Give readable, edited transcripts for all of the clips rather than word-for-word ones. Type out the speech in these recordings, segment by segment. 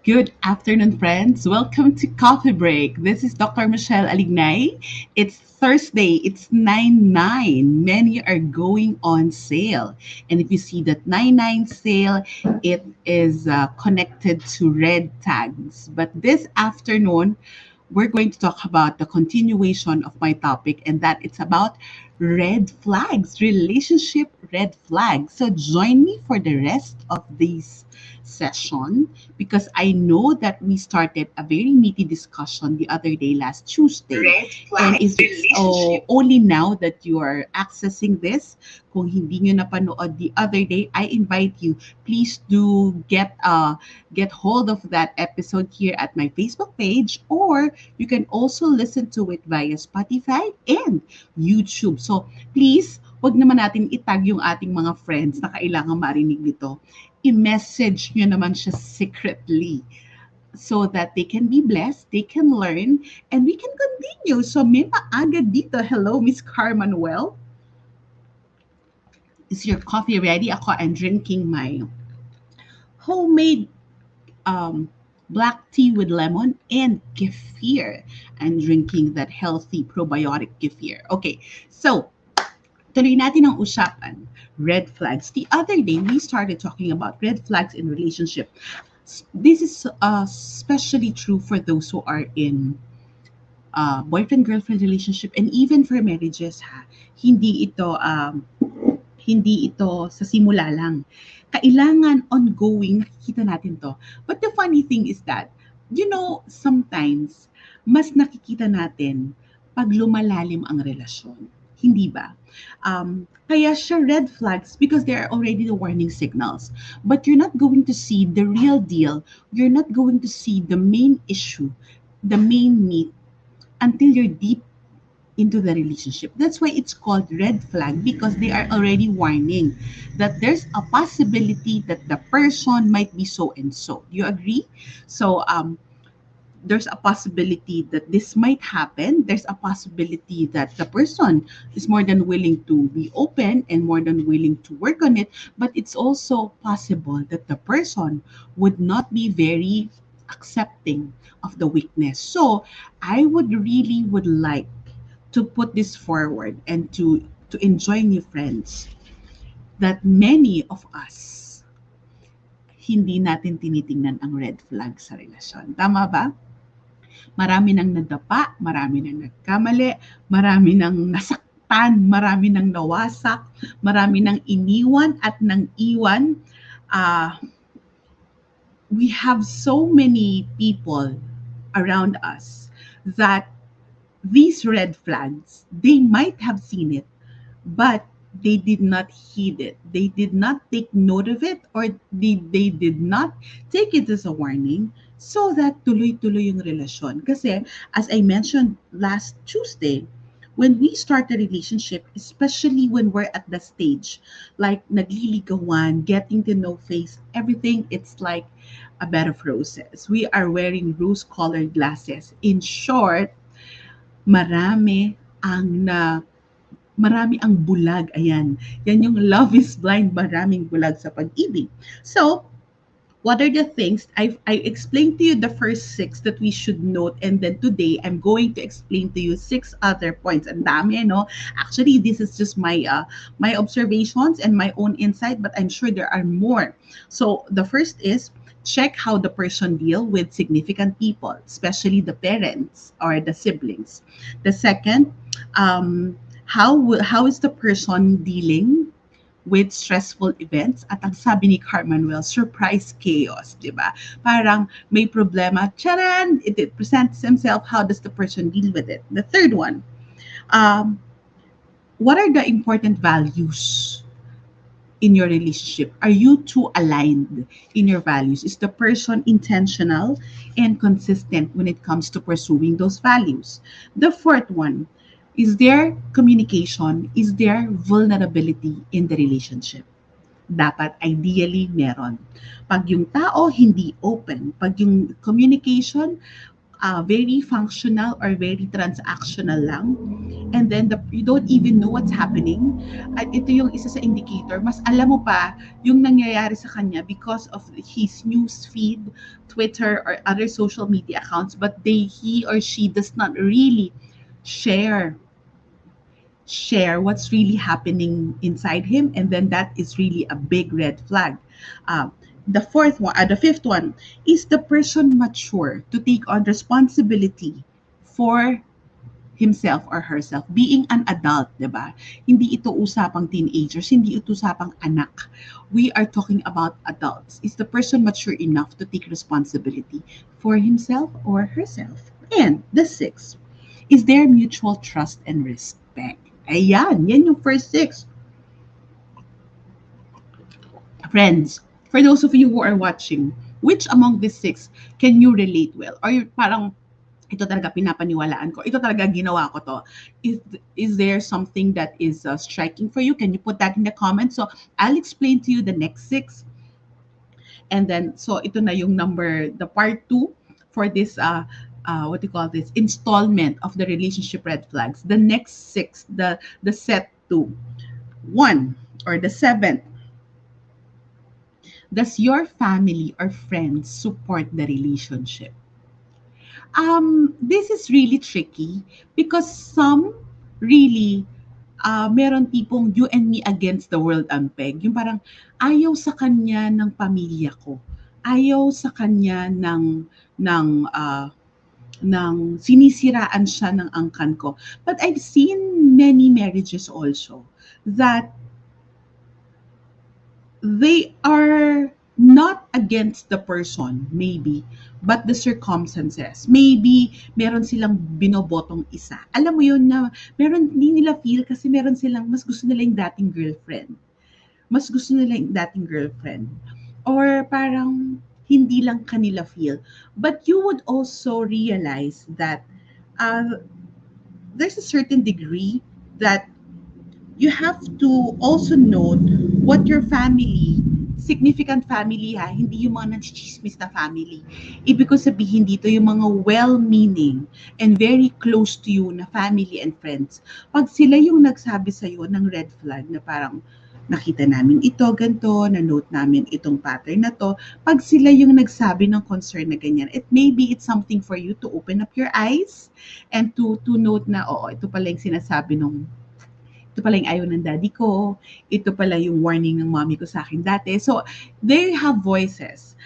Good afternoon, friends. Welcome to Coffee Break. This is Dr. Michele Alignay. It's Thursday. It's 9/9. Many are going on sale. And if you see that 9/9 sale, it is connected to red tags. But this afternoon, we're going to talk about the continuation of my topic, and that it's about red flags, relationship red flags. So join me for the rest of this session because I know that we started a very meaty discussion the other day, last Tuesday. Red And flags, is only now that you are accessing this, kung hindi nyo napanood the other day, I invite you, please do get hold of that episode here at my Facebook page, or you can also listen to it via Spotify and YouTube. So please, wag naman natin itag yung ating mga friends na kailangan marinig nito. I-message nyo naman siya secretly so that they can be blessed, they can learn, and we can continue. So may maaga dito. Hello, Miss Carmanuel. Is your coffee ready? Ako, I'm drinking my homemade um, black tea with lemon and kefir. I'm drinking that healthy probiotic kefir. Okay, so tuloy natin ang usapan. Red flags. The other day, we started talking about red flags in relationship. This is especially true for those who are in boyfriend-girlfriend relationship and even for marriages, ha. Hindi ito sa simula lang. Kailangan ongoing nakikita natin to. But the funny thing is that, sometimes mas nakikita natin pag lumalalim ang relasyon. Hindi ba? Kaya siya red flags because there are already the warning signals. But you're not going to see the real deal. You're not going to see the main issue, the main meat, until you're deep into the relationship. That's why it's called red flag, because they are already warning that there's a possibility that the person might be so and so. Do you agree? So there's a possibility that this might happen. There's a possibility that the person is more than willing to be open and more than willing to work on it. But it's also possible that the person would not be very accepting of the weakness. So I would like to put this forward and to enjoy new friends that many of us hindi natin tinitingnan ang red flag sa relasyon. Tama ba? Marami nang nadapa, marami nang nagkamali, marami nang nasaktan, marami nang nawasak, marami nang iniwan at nang iwan. Uh, we have so many people around us that these red flags, they might have seen it, but they did not heed it. They did not take note of it, or they did not take it as a warning, so that tuloy-tuloy yung relasyon. Kasi, as I mentioned last Tuesday, when we start a relationship, especially when we're at the stage, like nagliligawan, getting to know face, everything, it's like a bed of roses. We are wearing rose-colored glasses. In short, marami ang na marami ang bulag. Ayan. Yan yung love is blind, maraming bulag sa pag-ibig. So, what are the things I explained to you the first six that we should note, and then today I'm going to explain to you six other points. Ang dami, no? Actually, this is just my observations and my own insight, but I'm sure there are more. So the first is, check how the person deal with significant people, especially the parents or the siblings. The second, how is the person dealing with stressful events? At ang sabi ni Carmanuel, surprise chaos, di ba? Parang may problema, charan, it presents himself, how does the person deal with it? The third one, um, what are the important values in your relationship? Are you two aligned in your values? Is the person intentional and consistent when it comes to pursuing those values? The fourth one, is there communication? Is there vulnerability in the relationship? Dapat ideally meron. Pag yung tao hindi open, pag yung communication very functional or very transactional lang, and then you don't even know what's happening. At ito yung isa sa indicator, mas alam mo pa yung nangyayari sa kanya because of his news feed, Twitter, or other social media accounts, but he or she does not really share what's really happening inside him, and then that is really a big red flag. uh, the fifth one is the person mature to take on responsibility for himself or herself, being an adult, di ba? Hindi ito usapang teenagers, hindi ito usapang anak. We are talking about adults. Is the person mature enough to take responsibility for himself or herself? And the sixth, is there mutual trust and respect? Ayan, yan yung first six. Friends, for those of you who are watching, which among these six can you relate well? Or parang, ito talaga pinapaniwalaan ko. Ito talaga ginawa ko to. Is there something that is striking for you? Can you put that in the comments? So, I'll explain to you the next six. And then, so ito na yung the part two for this, what do you call this, installment of the relationship red flags. The next six, the set two. One, or the seventh, does your family or friends support the relationship? This is really tricky because some really, meron tipong you and me against the world ang peg. Yung parang ayaw sa kanya ng pamilya ko. Ayaw sa kanya ng, sinisiraan siya ng angkan ko. But I've seen many marriages also that they are not against the person, maybe, but the circumstances. Maybe, meron silang binobotong isa. Alam mo yun na, meron, hindi nila feel kasi meron silang, mas gusto nila yung dating girlfriend. Mas gusto nila yung dating girlfriend. Or parang, hindi lang kanila feel. But you would also realize that there's a certain degree that you have to also note what your family, significant family ha, hindi yung mga nanchismis na family. Ibig ko sabihin dito yung mga well-meaning and very close to you na family and friends. Pag sila yung nagsabi sa'yo ng red flag na parang nakita namin ito, ganito, na-note namin itong pattern na to, pag sila yung nagsabi ng concern na ganyan, maybe it's something for you to open up your eyes and to note na, oo, ito pala yung sinasabi nung ito pala yung ayaw ng daddy ko, ito pala yung warning ng mommy ko sa akin dati. So, they have voices.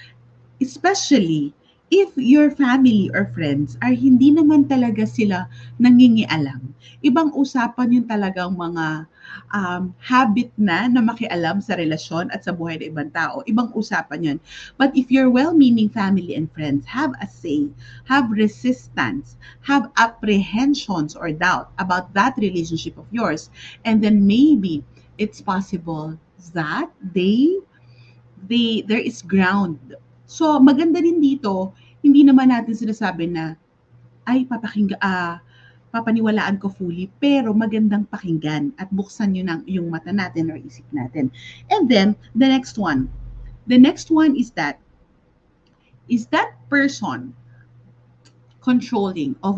Especially if your family or friends are hindi naman talaga sila nangingialam. Ibang usapan yung talagang mga habit na makialam sa relasyon at sa buhay ng ibang tao. Ibang usapan yun. But if your well-meaning family and friends have a say, have resistance, have apprehensions or doubt about that relationship of yours, and then maybe it's possible that there is ground. So, maganda din dito, hindi naman natin sinasabi na, ay, papaniwalaan ko fully, pero magandang pakinggan at buksan yun yung mata natin or isip natin. And then, the next one is that person controlling or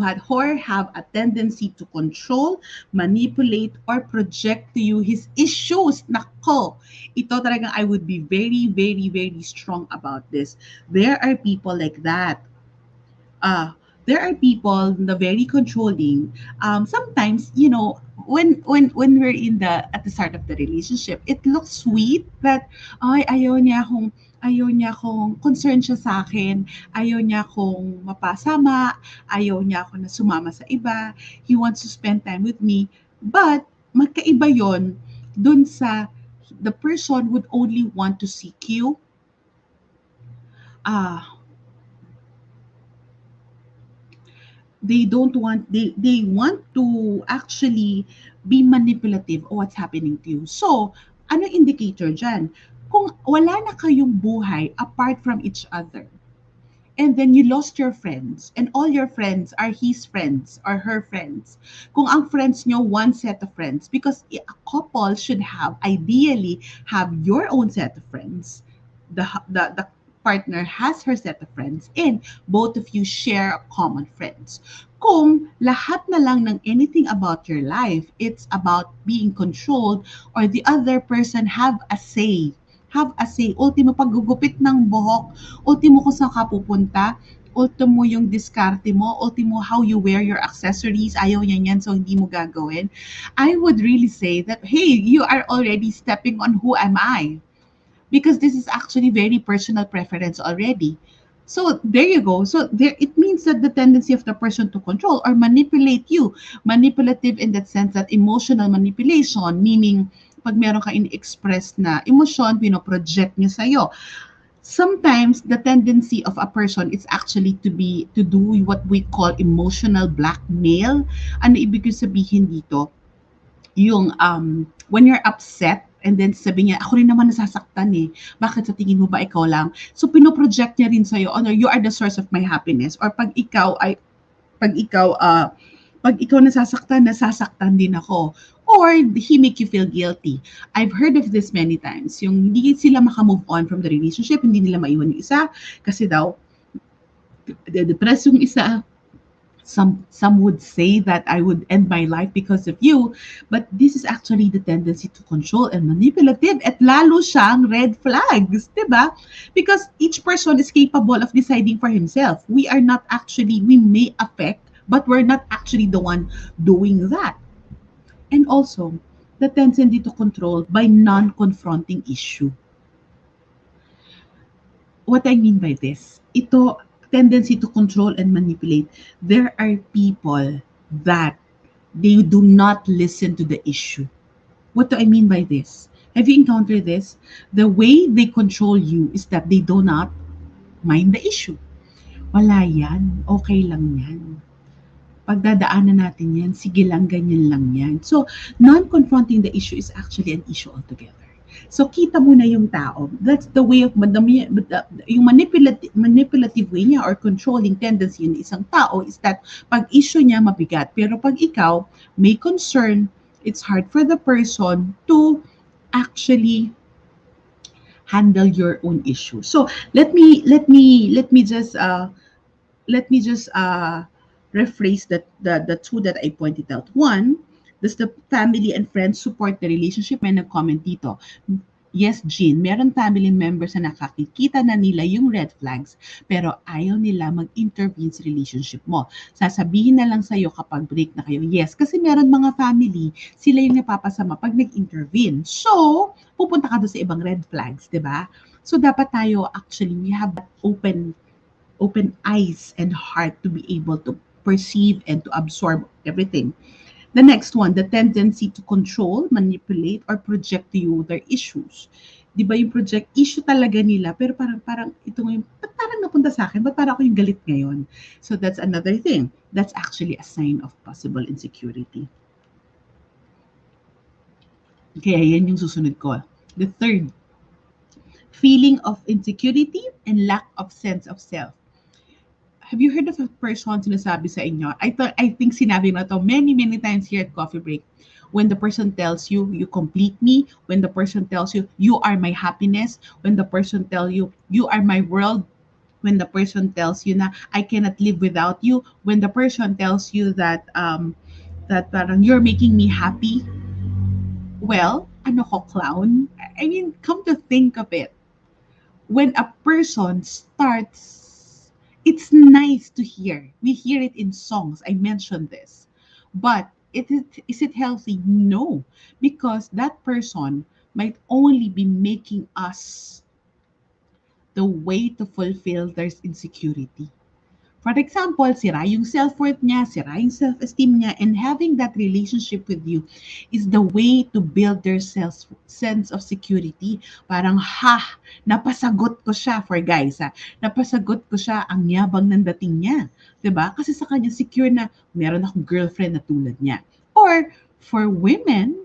have a tendency to control, manipulate, or project to you his issues. Nako, ito talagang I would be very, very, very strong about this. There are people like that. There are people na very controlling. Sometimes, when we're at the start of the relationship, it looks sweet that ay ayaw niya akong concerned siya sa akin, ayaw niya akong mapasama, ayaw niya ako na sumama sa iba, he wants to spend time with me. But magkaiba yon dun sa the person would only want to seek you. They don't want they want to actually be manipulative of what's happening to you. So, ano indicator dyan? Kung wala na kayong buhay apart from each other, and then you lost your friends, and all your friends are his friends or her friends. Kung ang friends nyo, one set of friends, because a couple should ideally have your own set of friends. The partner has her set of friends and both of you share common friends. Kung lahat na lang ng anything about your life, it's about being controlled or the other person have a say, ultimo paggugupit ng buhok, ultimo kung saan ka pupunta, ultimo yung diskarte mo, ultimo how you wear your accessories, ayaw niya yan, so hindi mo gagawin. I would really say that, hey, you are already stepping on who am I? Because this is actually very personal preference already. So there you go. So there it means that the tendency of the person to control or manipulate you, manipulative in that sense that emotional manipulation, meaning pag meron ka in-express na emosyon, pino-project niya sa'yo. Sometimes the tendency of a person is actually to do what we call emotional blackmail. Ano ibig sabihin dito? Yung when you're upset and then sabi niya, ako rin naman nasasaktan eh. Bakit sa tingin mo ba ikaw lang? So pinoproject niya rin sa'yo, ano, you are the source of my happiness. Or pag ikaw, pag ikaw nasasaktan, nasasaktan din ako. Or he make you feel guilty. I've heard of this many times. Yung hindi sila makamove on from the relationship, hindi nila maiwan yung isa kasi daw, depressed yung isa, some would say that I would end my life because of you, but this is actually the tendency to control and manipulative at lalo siyang red flags, 'di ba? Because each person is capable of deciding for himself. We may affect, but we're not actually the one doing that. And also, the tendency to control by non-confronting issue. What I mean by this, ito, tendency to control and manipulate. There are people that they do not listen to the issue. What do I mean by this? Have you encountered this? The way they control you is that they do not mind the issue. Wala yan. Okay lang yan. Pagdadaanan natin yan. Sige lang, ganyan lang yan. So, non-confronting the issue is actually an issue altogether. So, kita mo na yung tao. That's the way of, yung manipulative way niya or controlling tendency ng isang tao is that pag issue niya mabigat. Pero pag ikaw may concern, it's hard for the person to actually handle your own issue. So, let me just rephrase the two that I pointed out. One, does the family and friends support the relationship? May nag-comment dito. Yes, Jean, meron family members na nakakikita na nila yung red flags, pero ayaw nila mag-intervene sa relationship mo. Sasabihin na lang sa'yo kapag break na kayo. Yes, kasi meron mga family, sila yung napapasama pag nag-intervene. So, pupunta ka doon sa ibang red flags, di ba? So, dapat tayo actually, we have that open eyes and heart to be able to perceive and to absorb everything. The next one, the tendency to control, manipulate, or project to you their issues. Di ba yung project, issue talaga nila, pero parang ito ngayon, ba't parang napunta sa akin? Ba't parang ako yung galit ngayon? So that's another thing. That's actually a sign of possible insecurity. Kaya yan yung susunod ko. The third, feeling of insecurity and lack of sense of self. Have you heard of a person sinasabi sa inyo? I think sinabi na to many times here at Coffee Break. When the person tells you, you complete me. When the person tells you, you are my happiness. When the person tells you, you are my world. When the person tells you na, I cannot live without you. When the person tells you that parang you're making me happy. Well, ano ko, clown? I mean, come to think of it. When a person starts, it's nice to hear. We hear it in songs. I mentioned this. But is it healthy? No. Because that person might only be making us the way to fulfill their insecurity. For example, sira yung self-worth niya, sira yung self-esteem niya, and having that relationship with you is the way to build their sense of security. Parang, napasagot ko siya for guys, napasagot ko siya ang yabang ng dating niya. 'Di ba? Kasi sa kanya secure na meron akong girlfriend na tulad niya. Or for women,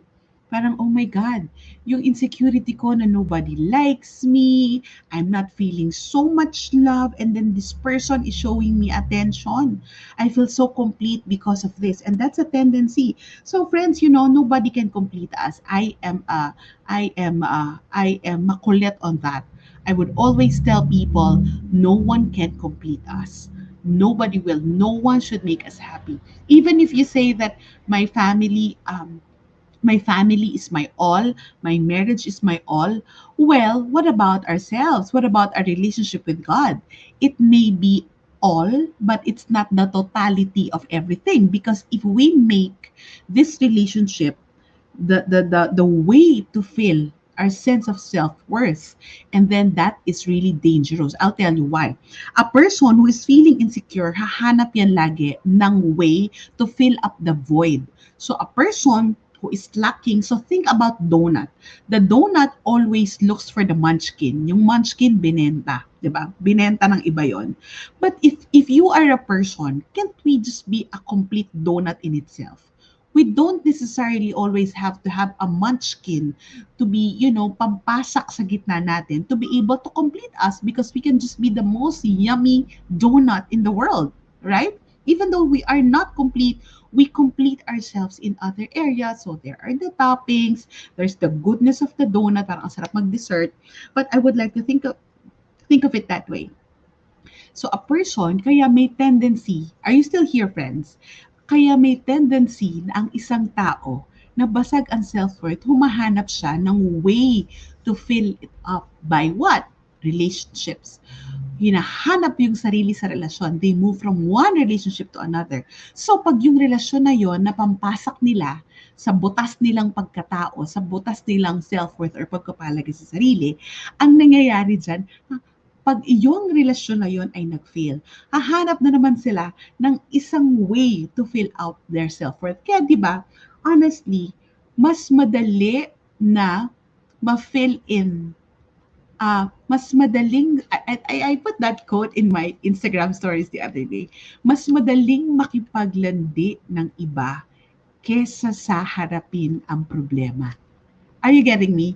parang, oh my God, yung insecurity ko na nobody likes me, I'm not feeling so much love, and then this person is showing me attention. I feel so complete because of this. And that's a tendency. So friends, nobody can complete us. I am makulit on that. I would always tell people, no one can complete us. Nobody will. No one should make us happy. Even if you say that my family, my family is my all, my marriage is my all. Well, what about ourselves? What about our relationship with God? It may be all, but it's not the totality of everything, because if we make this relationship the way to feel our sense of self-worth, and then that is really dangerous. I'll tell you why. A person who is feeling insecure, hahanap yan lagi ng way to fill up the void. So a person who is lacking, so think about donut. The donut always looks for the munchkin. Yung munchkin binenta, 'di ba? Binenta ng iba 'yon. But if you are a person, can't we just be a complete donut in itself? We don't necessarily always have to have a munchkin to be, pampasak sa gitna natin to be able to complete us, because we can just be the most yummy donut in the world, right? Even though we are not complete, we complete ourselves in other areas. So there are the toppings, there's the goodness of the donut, parang ang sarap mag-dessert. But I would like to think of it that way. So a person, kaya may tendency, are you still here, friends? Kaya may tendency na ang isang tao na basag ang self-worth, humahanap siya ng way to fill it up by what? Relationships. Hinahanap yung sarili sa relasyon. They move from one relationship to another. So pag yung relasyon na yon napampasak nila sa butas nilang pagkatao, sa butas nilang self-worth or pagkapalagi sa sarili, ang nangyayari dyan, pag iyong relasyon na yon ay nag-fail, hahanap na naman sila ng isang way to fill out their self-worth. Kaya di ba, honestly, mas madali na ma-fill in, mas madaling, I put that quote in my Instagram stories the other day, mas madaling makipaglandi ng iba kesa sa harapin ang problema. Are you getting me?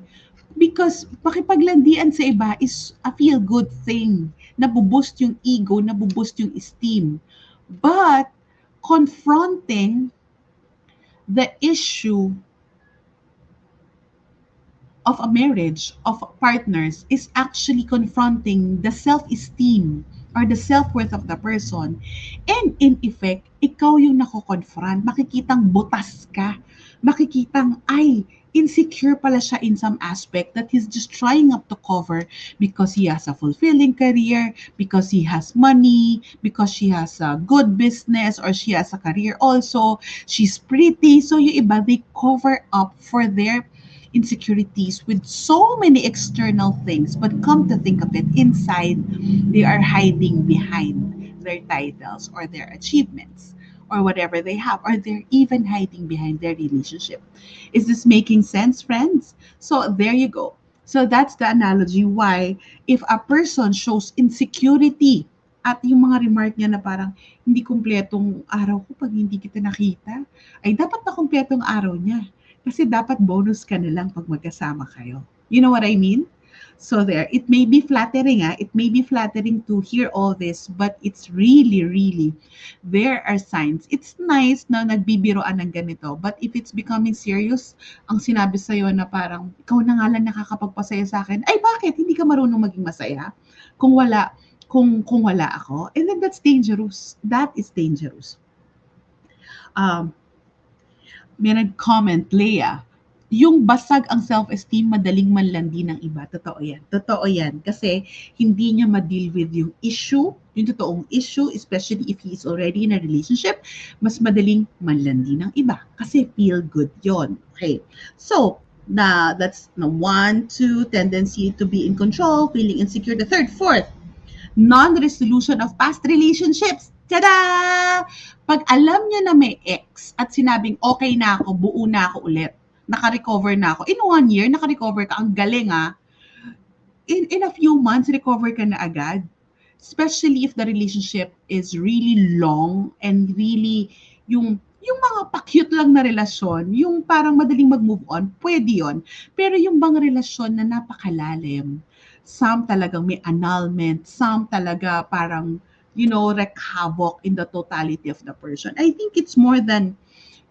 Because pakipaglandian sa iba is a feel-good thing. Nabuboost yung ego, nabuboost yung esteem. But confronting the issue of a marriage, of partners, is actually confronting the self-esteem or the self-worth of the person. And in effect, ikaw yung nako-confront. Makikitang butas ka. Makikitang, ay, insecure pala siya in some aspect that he's just trying up to cover because he has a fulfilling career, because he has money, because she has a good business or she has a career also. She's pretty. So yung iba, they cover up for their insecurities with so many external things, but come to think of it, inside they are hiding behind their titles or their achievements or whatever they have, or they're even hiding behind their relationship. Is this making sense, friends? So there you go. So that's the analogy why if a person shows insecurity at yung mga remark niya na parang hindi kumpletong araw ko pag hindi kita nakita, ay dapat na kumpletong araw niya. Kasi dapat bonus ka na lang pag magkasama kayo. You know what I mean? So there, it may be flattering, it may be flattering to hear all this, but it's really, really, there are signs. It's nice na nagbibiroan ng ganito, but if it's becoming serious, ang sinabi sa'yo na parang, ikaw na nga lang nakakapagpasaya sa akin, ay bakit? Hindi ka marunong maging masaya? Kung wala ako, and then that's dangerous. That is dangerous. May nag-comment, Leah, yung basag ang self-esteem, madaling manlandi ng iba. Totoo yan. Totoo yan. Kasi hindi niya ma-deal with yung issue, yung totoong issue, especially if he is already in a relationship, mas madaling manlandi ng iba. Kasi feel good yon. Okay. So, that's the 1, 2, tendency to be in control, feeling insecure. The third, fourth, non-resolution of past relationships. Tada! Pag alam niya na may ex at sinabing okay na ako, buo na ako ulit, naka-recover na ako, in 1 year, naka-recover ka, ang galing in a few months, recover ka na agad. Especially if the relationship is really long and really yung mga pa-cute lang na relasyon, yung parang madaling mag-move on, pwede yon. Pero yung bang relasyon na napakalalim, some talagang may annulment, some talaga parang, wreak havoc in the totality of the person. I think it's more than,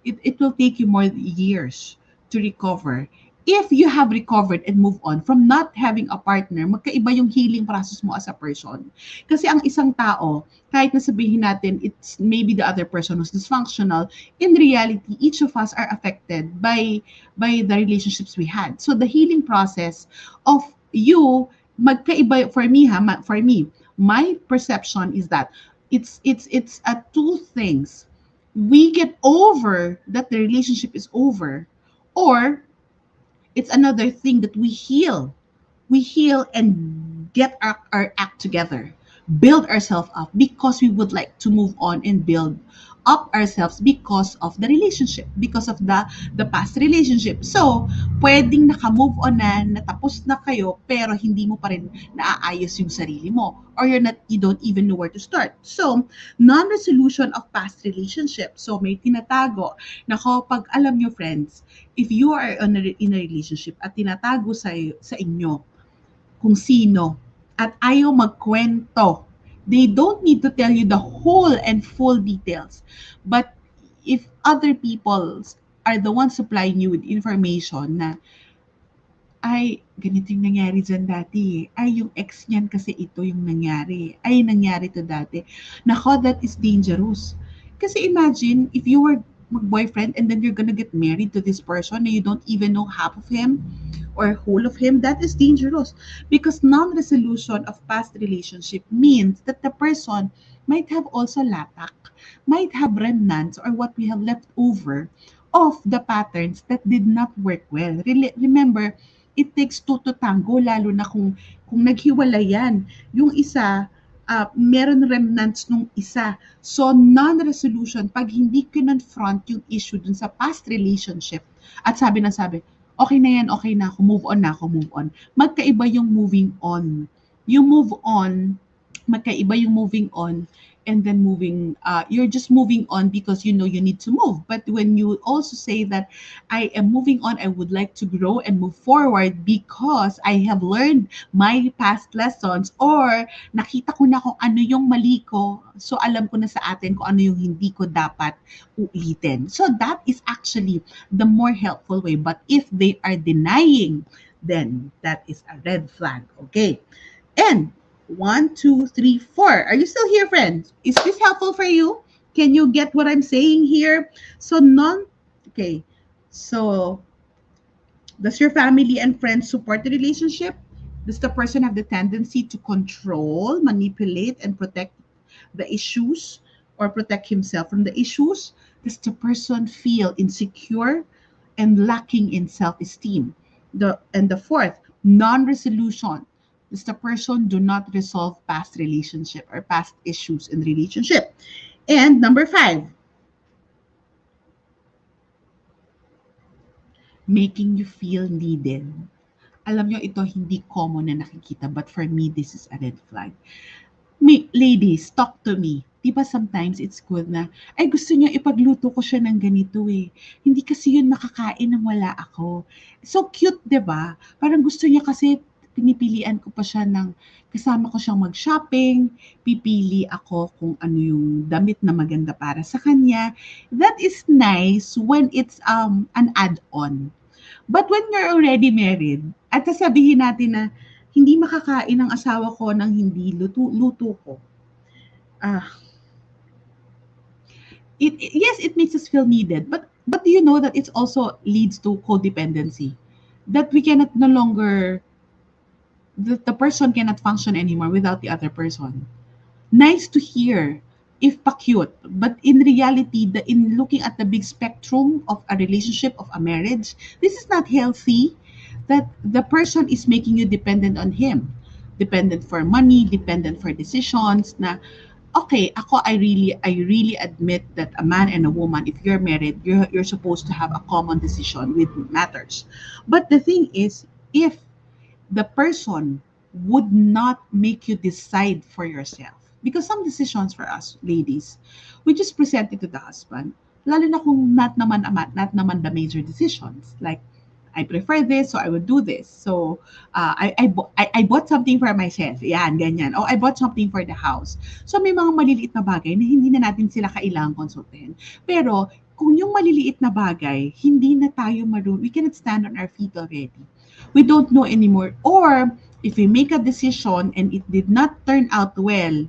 it will take you more years to recover if you have recovered and move on from not having a partner, magkaiba yung healing process mo as a person. Kasi ang isang tao, kahit na sabihin natin it's maybe the other person who's dysfunctional, in reality, each of us are affected by the relationships we had. So the healing process of you, magkaiba for me for me, my perception is that it's two things. We get over that the relationship is over, or it's another thing that we heal and get our act together, build ourselves up because we would like to move on and build up ourselves because of the relationship, because of the past relationship. So, pwedeng naka-move on na, natapos na kayo, pero hindi mo pa rin naaayos yung sarili mo. Or you don't even know where to start. So, non-resolution of past relationship. So, may tinatago na kapag alam nyo, friends, if you are in a relationship at tinatago sa inyo kung sino at ayaw magkwento. They don't need to tell you the whole and full details. But if other people are the ones supplying you with information na, ay, ganito yung nangyari dyan dati. Ay, yung ex niyan kasi ito yung nangyari. Ay, nangyari to dati. Nako, that is dangerous. Kasi imagine, if you were mag-boyfriend and then you're gonna get married to this person and you don't even know half of him or whole of him, that is dangerous. Because non-resolution of past relationship means that the person might have also latak, might have remnants or what we have left over of the patterns that did not work well. Remember, it takes two to tango, lalo na kung naghiwalay yan. Yung isa, meron remnants nung isa. So, non-resolution, pag hindi kinonfront yung issue dun sa past relationship, at sabi, okay na yan, okay na ako, move on na ako, move on. Magkaiba yung moving on. Yung move on, magkaiba yung moving on and then you're just moving on because you know you need to move. But when you also say that I am moving on, I would like to grow and move forward because I have learned my past lessons or nakita ko na kung ano yung mali ko, so alam ko na sa atin kung ano yung hindi ko dapat ulitin. So that is actually the more helpful way. But if they are denying, then that is a red flag. Okay. And 1, 2, 3, 4. Are you still here, friends? Is this helpful for you? Can you get what I'm saying here? So okay. So does your family and friends support the relationship? Does the person have the tendency to control, manipulate, and protect the issues or protect himself from the issues? Does the person feel insecure and lacking in self-esteem? And the fourth, non-resolution. Does the person do not resolve past relationship or past issues in relationship? And number 5, making you feel needed. Alam nyo, ito hindi common na nakikita, but for me, this is a red flag. Ladies, talk to me. Di ba sometimes it's good na, ay gusto niya ipagluto ko siya ng ganito eh. Hindi kasi yun makakain nang wala ako. So cute, di ba? Parang gusto niya kasi pinipilian ko pa siya ng kasama ko siyang mag-shopping, pipili ako kung ano yung damit na maganda para sa kanya. That is nice when it's an add-on. But when you're already married, at sasabihin natin na hindi makakain ang asawa ko ng hindi luto ko. Yes, it makes us feel needed, but do you know that it also leads to codependency? That we cannot no longer, the person cannot function anymore without the other person. Nice to hear if pa-cute, but in reality, in looking at the big spectrum of a relationship, of a marriage, this is not healthy. That the person is making you dependent on him. Dependent for money, dependent for decisions na, okay, I really admit that a man and a woman, if you're married, you're supposed to have a common decision with matters. But the thing is, if the person would not make you decide for yourself, because some decisions for us ladies, we just present it to the husband, lalo na kung not naman the major decisions, like I prefer this, so I would do this. So, I bought something for myself. Yan, ganyan. O, I bought something for the house. So, may mga maliliit na bagay na hindi na natin sila kailangang konsultahin. Pero, kung yung maliliit na bagay, hindi na tayo marunong, we cannot stand on our feet already. We don't know anymore. Or, if we make a decision and it did not turn out well,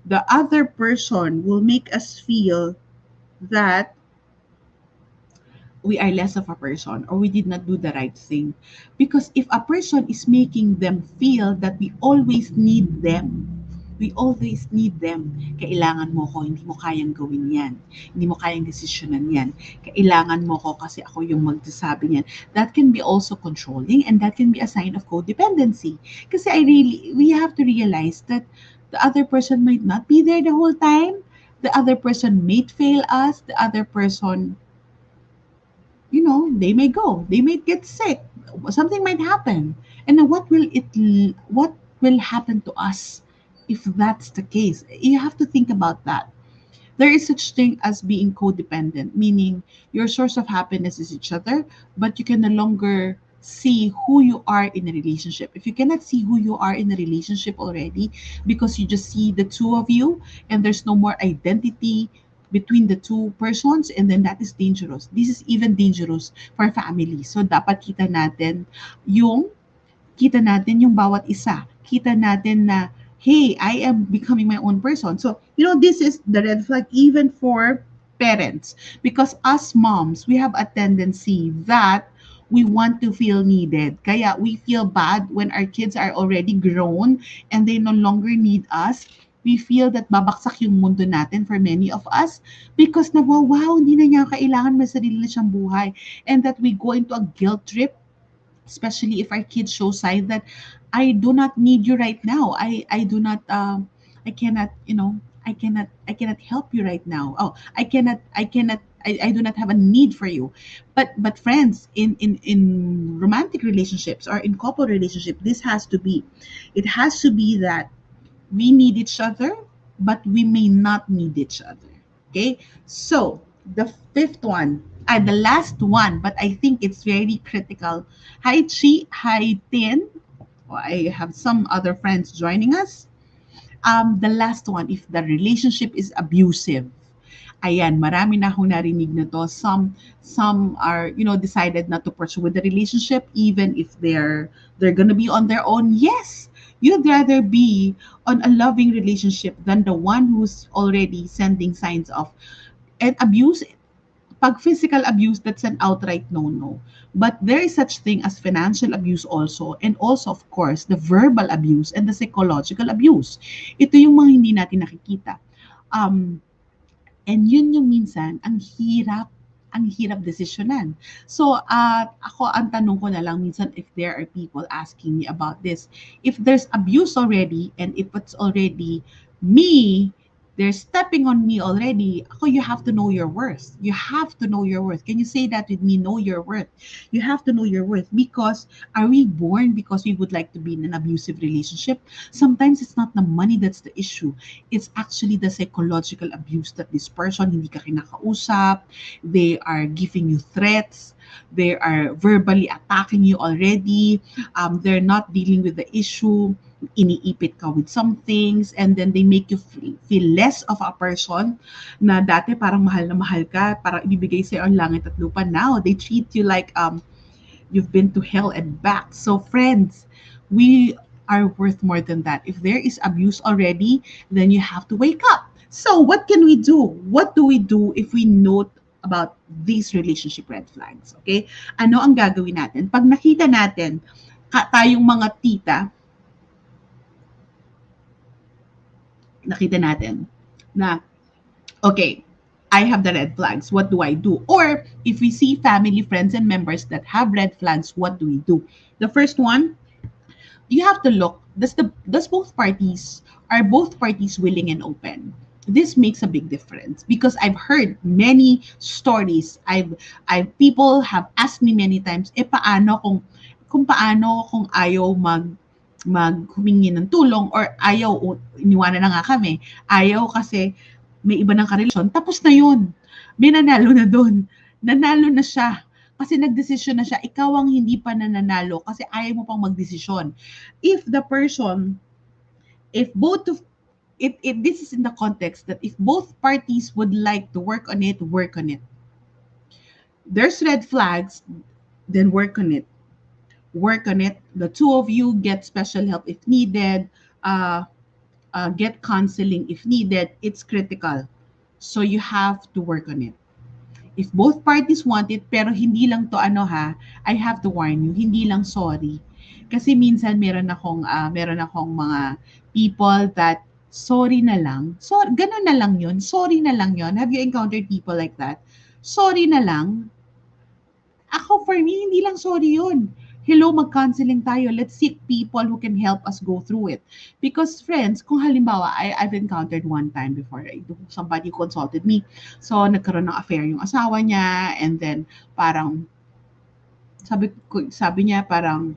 the other person will make us feel that we are less of a person or we did not do the right thing. Because if a person is making them feel that we always need them. Kailangan mo ko, hindi mo kayang gawin yan. Hindi mo kayang desisyonan yan. Kailangan mo ko kasi ako yung magsasabi niyan. That can be also controlling and that can be a sign of codependency. Kasi we have to realize that the other person might not be there the whole time. The other person may fail us. The other person, they may go, they may get sick, something might happen. And then what will happen to us if that's the case? You have to think about that. There is such thing as being codependent, meaning your source of happiness is each other, but you can no longer see who you are in a relationship. If you cannot see who you are in a relationship already because you just see the two of you and there's no more identity between the two persons, and then that is dangerous. This is even dangerous for family. So dapat yung kita natin yung bawat isa. Kita natin na, hey, I am becoming my own person. So, this is the red flag even for parents. Because us moms, we have a tendency that we want to feel needed. Kaya we feel bad when our kids are already grown and they no longer need us. We feel that babaksak yung mundo natin for many of us because wow, hindi na niya kailangan, may sarili na siyang buhay. And that we go into a guilt trip, especially if our kids show signs that I do not need you right now. I do not I cannot, I cannot help you right now. Oh, I do not have a need for you. But friends, in romantic relationships or in couple relationship, it has to be that we need each other, but we may not need each other. Okay? So, the fifth one, the last one, but I think it's very critical. Hi, Chi. Hi, Tin. Oh, I have some other friends joining us. The last one, if the relationship is abusive. Ayan, marami na akong narinig na to. Some are, decided not to pursue with the relationship even if they're gonna be on their own. Yes, you'd rather be on a loving relationship than the one who's already sending signs of and abuse. Pag physical abuse, that's an outright no-no. But there is such thing as financial abuse also, and also, of course, the verbal abuse and the psychological abuse. Ito yung mga hindi natin nakikita. And yun yung minsan, ang hirap desisyonan. So, ako, ang tanong ko na lang minsan if there are people asking me about this. If there's abuse already, and if it's already me, they're stepping on me already, ako, you have to know your worth. You have to know your worth. Can you say that with me? Know your worth. You have to know your worth because are we born because we would like to be in an abusive relationship? Sometimes it's not the money that's the issue. It's actually the psychological abuse that this person, hindi ka kinakausap, they are giving you threats, they are verbally attacking you already, they're not dealing with the issue, iniipit ka with some things, and then they make you feel less of a person na dati parang mahal na mahal ka, parang ibibigay sa'yo ang langit at lupa. Now, they treat you like you've been to hell and back. So friends, we are worth more than that. If there is abuse already, then you have to wake up. So what can we do? What do we do if we note about these relationship red flags? Okay? Ano ang gagawin natin? Pag nakita natin, tayong mga tita, nakita natin na, okay, I have the red flags. What do I do? Or if we see family, friends, and members that have red flags, what do we do? The first one, you have to look. Does both parties willing and open? This makes a big difference because I've heard many stories. I've people have asked me many times, paano kung ayaw maghumingi ng tulong or ayaw, iniwanan na nga kami, ayaw kasi may iba ng karelasyon, tapos na yun. May nanalo na doon. Nanalo na siya. Kasi nagdesisyon na siya. Ikaw ang hindi pa nananalo kasi ayaw mo pang magdesisyon. If the person, if both of, this is in the context that if both parties would like to work on it, work on it. There's red flags, then work on it. Work on it. The two of you get special help if needed. Uh, get counseling if needed. It's critical. So you have to work on it. If both parties want it, pero hindi lang to ano ha, I have to warn you, hindi lang sorry. Kasi minsan meron akong mga people that sorry na lang. So, ganun na lang yun. Sorry na lang yun. Have you encountered people like that? Sorry na lang. Ako, for me, hindi lang sorry yun. Hello, mag-counseling tayo. Let's seek people who can help us go through it. Because friends, kung halimbawa, I've encountered one time before, somebody consulted me. So, nagkaroon ng affair yung asawa niya, and then parang, sabi niya parang,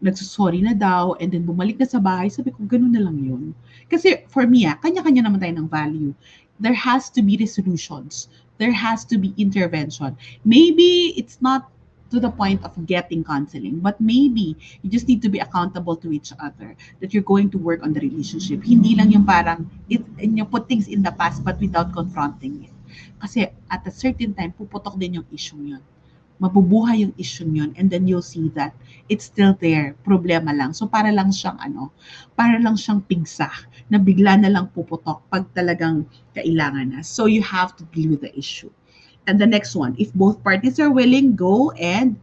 nagsusorry na daw, and then bumalik na sa bahay. Sabi ko, ganun na lang yun. Kasi for me, kanya-kanya naman tayo ng value. There has to be resolutions. There has to be intervention. Maybe it's not to the point of getting counseling, but maybe you just need to be accountable to each other, that you're going to work on the relationship. Hindi lang yung parang, and you put things in the past but without confronting it. Kasi at a certain time, puputok din yung issue yun, mabubuhay yung issue yun, and then you'll see that it's still there, problema lang. So para lang siyang pigsa na bigla na lang puputok pag talagang kailangan na. So you have to deal with the issue. And the next one, if both parties are willing, go and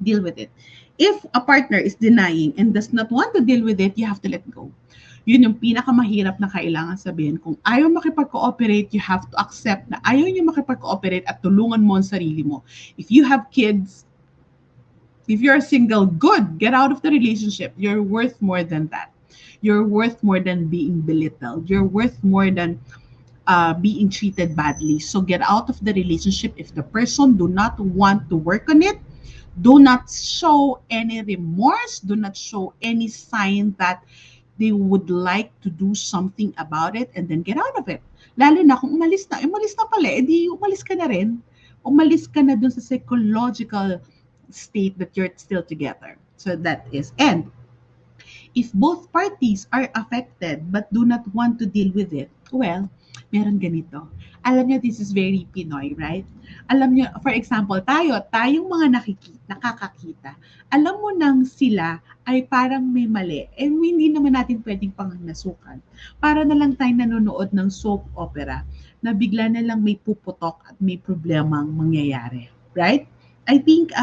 deal with it. If a partner is denying and does not want to deal with it, you have to let go. Yun yung pinakamahirap na kailangan sabihin. Kung ayaw makipag-cooperate, you have to accept na ayaw niyo makipag-cooperate at tulungan mo ang sarili mo. If you have kids, if you're single, good, get out of the relationship. You're worth more than that. You're worth more than being belittled. You're worth more than being treated badly. So get out of the relationship. If the person do not want to work on it, do not show any remorse. Do not show any sign that they would like to do something about it, and then get out of it. Lalo na kung umalis na pala, edi umalis ka na rin. Umalis ka na dun sa psychological state that you're still together. So that is. And if both parties are affected but do not want to deal with it, well, meron ganito. Alam niyo, this is very Pinoy, right? Alam niyo, for example, tayong mga nakakakita, alam mo nang sila ay parang may mali, and hindi naman natin pwedeng pangangasukan. Para na lang tayo nanonood ng soap opera na bigla na lang may puputok at may problemang mangyayari. Right? I think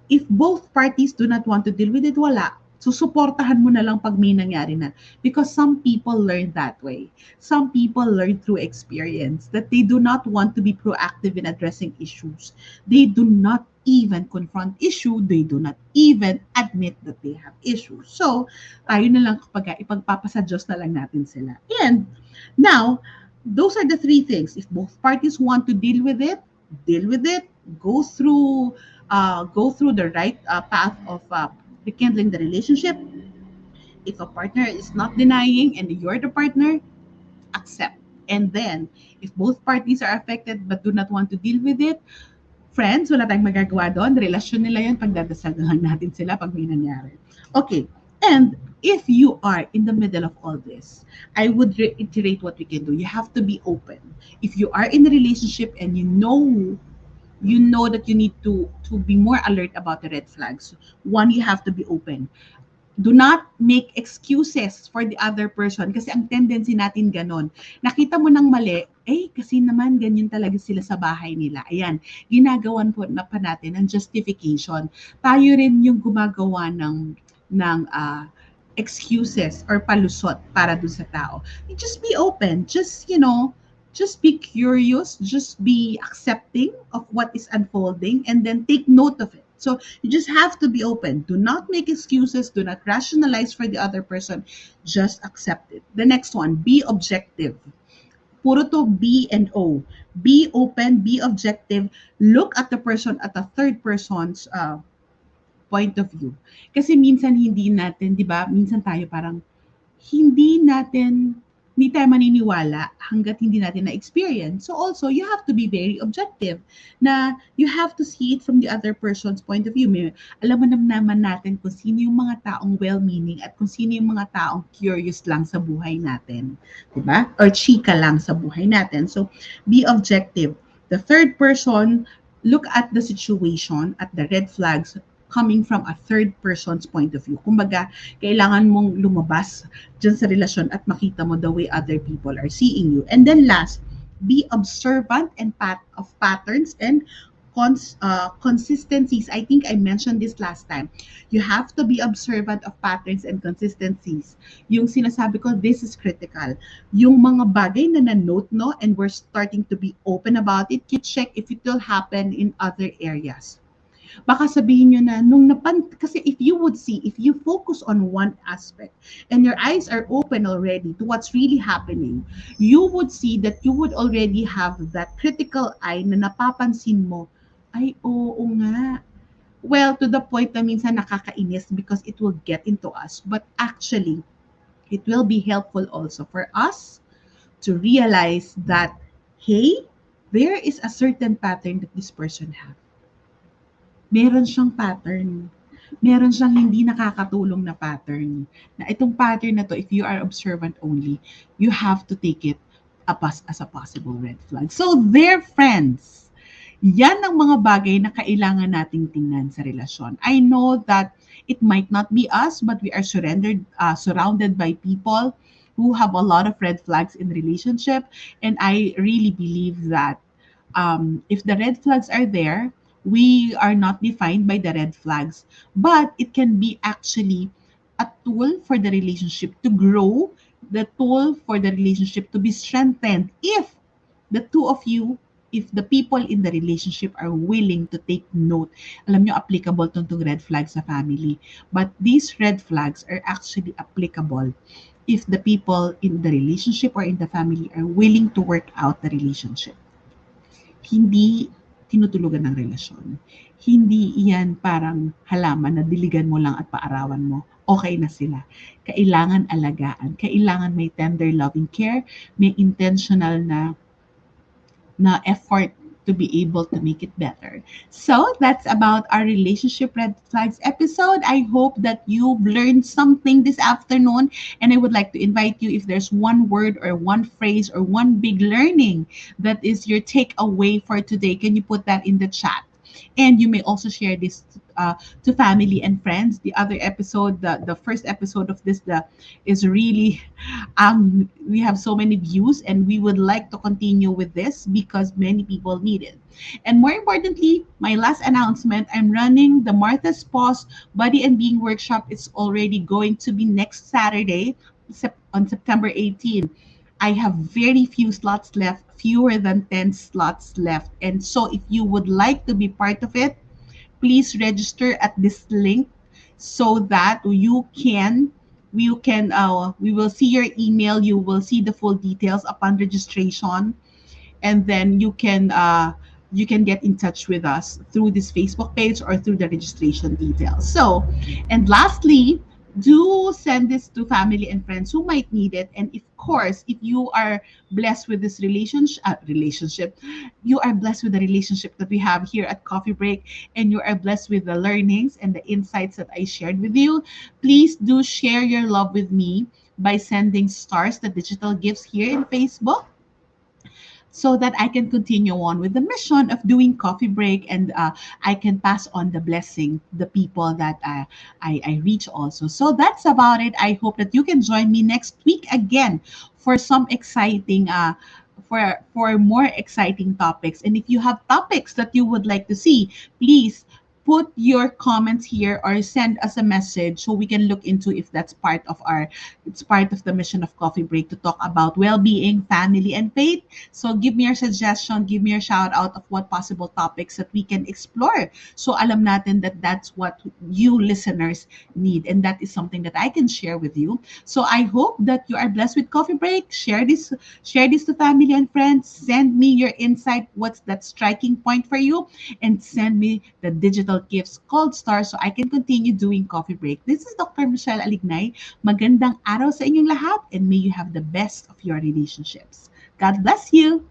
if both parties do not want to deal with it, wala. Susuportahan mo na lang pag may nangyari na. Because some people learn that way. Some people learn through experience that they do not want to be proactive in addressing issues. They do not even confront issue. They do not even admit that they have issues. So, tayo na lang kapag ipagpapasa Diyos na lang natin sila. And now, those are the three things. If both parties want to deal with it, go through the right path of rekindling the relationship. If a partner is not denying and you're the partner, accept. And then, if both parties are affected but do not want to deal with it, friends, wala tayong magagawa doon. Relasyon nila yun, pagdadasal lang natin sila pag may nangyari. Okay, and if you are in the middle of all this, I would reiterate what we can do. You have to be open. If you are in a relationship and you know that you need to be more alert about the red flags. One, you have to be open. Do not make excuses for the other person kasi ang tendency natin ganon. Nakita mo ng mali, kasi naman ganyan talaga sila sa bahay nila. Ayan, ginagawan po na pa natin ang justification. Tayo rin yung gumagawa ng excuses or palusot para dun sa tao. Just be open. Just be curious, just be accepting of what is unfolding, and then take note of it. So you just have to be open. Do not make excuses. Do not rationalize for the other person. Just accept it. The next one, be objective. Puro to B and O. Be open, be objective. Look at the person at a third person's point of view. Kasi minsan hindi natin, di ba? Minsan tayo parang hindi tayo maniniwala hanggat hindi natin na-experience. So also, you have to be very objective na you have to see it from the other person's point of view. Alam mo naman natin kung sino yung mga taong well-meaning at kung sino yung mga taong curious lang sa buhay natin. Diba? Or chika lang sa buhay natin. So, be objective. The third person, look at the situation, at the red flags coming from a third person's point of view. Kumbaga, kailangan mong lumabas dyan sa relasyon at makita mo the way other people are seeing you. And then last, be observant and of patterns and consistencies. I think I mentioned this last time. You have to be observant of patterns and consistencies. Yung sinasabi ko, this is critical. Yung mga bagay na na-note, no, and we're starting to be open about it, you check if it will happen in other areas. Baka sabihin nyo na, kasi if you would see, if you focus on one aspect and your eyes are open already to what's really happening, you would see that you would already have that critical eye na napapansin mo, ay, oo nga. Well, to the point na minsan nakakainis because it will get into us. But actually, it will be helpful also for us to realize that, hey, there is a certain pattern that this person has. Meron siyang pattern. Meron siyang hindi nakakatulong na pattern. Na itong pattern na to, if you are observant only, you have to take it as a possible red flag. So, dear friends, yan ang mga bagay na kailangan nating tingnan sa relasyon. I know that it might not be us, but we are surrounded by people who have a lot of red flags in relationship. And I really believe that if the red flags are there, we are not defined by the red flags, but it can be actually a tool for the relationship to grow, the tool for the relationship to be strengthened if the two of you, if the people in the relationship are willing to take note. Alam nyo, applicable tong red flags sa family. But these red flags are actually applicable if the people in the relationship or in the family are willing to work out the relationship. Hindi tinutulugan ng relasyon. Hindi iyan parang halaman na diligan mo lang at paarawan mo. Okay na sila. Kailangan alagaan. Kailangan may tender loving care, may intentional na effort to be able to make it better. So that's about our relationship red flags episode. I hope that you've learned something this afternoon. And I would like to invite you, if there's one word or one phrase or one big learning that is your takeaway for today, can you put that in the chat? And you may also share this to family and friends. The other episode, the first episode of this, is really we have so many views, and we would like to continue with this because many people need it. And more importantly, my last announcement, I'm running the Martha's Paws Body and Being Workshop. It's already going to be next Saturday on September 18. I have very few slots left, fewer than 10 slots left. And so if you would like to be part of it, please register at this link so that we will see your email, you will see the full details upon registration, and then you can get in touch with us through this Facebook page or through the registration details. So, and lastly, do send this to family and friends who might need it. And of course, if you are blessed with this relationship, you are blessed with the relationship that we have here at Coffee Break, and you are blessed with the learnings and the insights that I shared with you, please do share your love with me by sending stars, the digital gifts here in Facebook, so that I can continue on with the mission of doing coffee break, and I can pass on the blessing, the people that I reach also. So that's about it. I hope that you can join me next week again for some exciting for more exciting topics. And if you have topics that you would like to see, please put your comments here or send us a message so we can look into if that's part of it's part of the mission of Coffee Break to talk about well-being, family, and faith. So give me your suggestion, give me your shout out of what possible topics that we can explore. So alam natin that that's what you listeners need, and that is something that I can share with you. So I hope that you are blessed with Coffee Break. Share this to family and friends. Send me your insight. What's that striking point for you? And send me the digital gifts called stars so I can continue doing Coffee Break. This is Dr. Michele Alignay. Magandang araw sa inyong lahat, and may you have the best of your relationships. God bless you.